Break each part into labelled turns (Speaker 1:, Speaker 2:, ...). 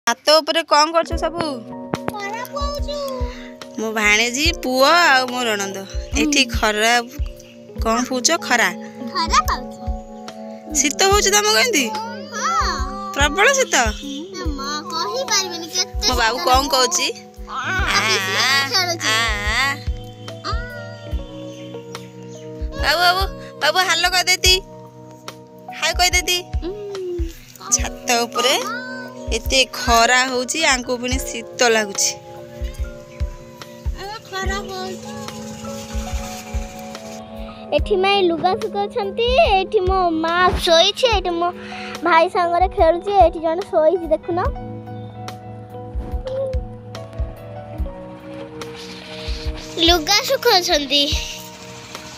Speaker 1: हाथ ऊपर कौन कर सब मो भाणेजी पुओ आ मो ननंद एठी खरा कौन पूछ खरा शीत हो तुम कमी प्रबल शीत मो बाबू कौन कौची बाबू बाबू बाबू हाल कह देती हाय कह देती छात उपरे एते खरा होची आंको पुनी शीत लागुची
Speaker 2: एठी मैं लुगा सुकाउछंती एठी मो माँ सोई छे एठी मो भाई संगरे खेलुची एठी जण सोई छी देखुना लुगा सुकाउछंती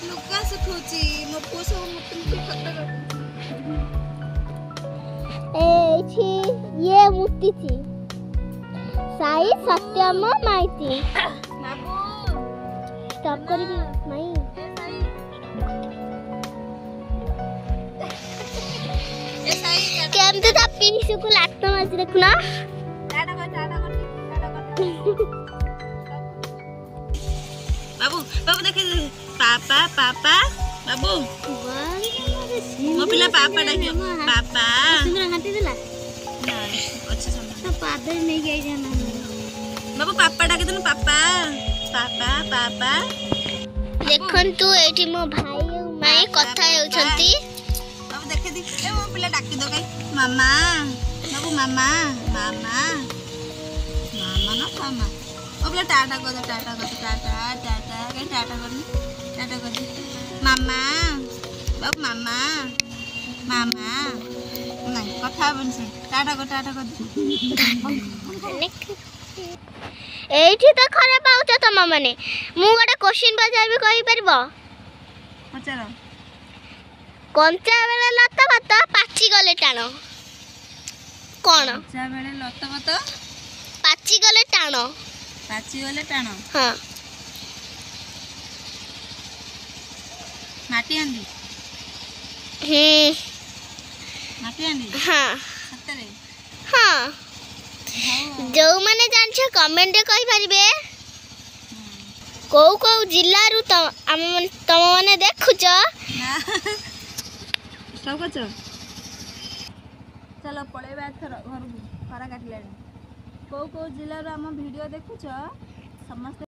Speaker 1: लुगा सुखौची मो पुओ सब मुक्ति खत्ता
Speaker 2: एठी ये मुक्तिची साई सत्यम माइती
Speaker 1: बाबू
Speaker 2: स्टॉप करी माई केम तो ता पिंसु को लागतो मत देखना
Speaker 1: टाटा कर बाबू बाबू देखे पापा पापा बाबू मो पिला पापा डाकियो पापा
Speaker 2: सुंदर हाथी देला
Speaker 1: अच्छा समझ
Speaker 2: तो पादर नहीं गई जाना
Speaker 1: बाबू पापा डाके दन पापा पापा पापा
Speaker 2: देखन तू एठी मो भाई माई कथा हेउछंती
Speaker 1: बाबू देखे दी ए मो पिला डाकी दो कई मामा बाबू मामा मामा मामा ना मामा ओ पिला टाटा कर टाटा टाटा कई टाटा कर मामा बाबू मामा मामा नहीं कथा बन से टाटा कर
Speaker 2: एठी तो खरा पाउछ तम माने मु गोटे क्वेश्चन पचारबी कहि परबो
Speaker 1: पचार
Speaker 2: कंचा बेले लता भात पाची गले टाण कोन
Speaker 1: कंचा बेले लता भात
Speaker 2: पाची गले टाण हां
Speaker 1: माटी आंदी माटी आंदी
Speaker 2: हां
Speaker 1: सतरे
Speaker 2: हां जो माने जान छ कमेंट कहि परिबे को जिल्ला रु तम माने देखुछ
Speaker 1: सब कछ चलो पळेबा घर खरा काटले को जिल्ला रो हम वीडियो देखुछ समस्त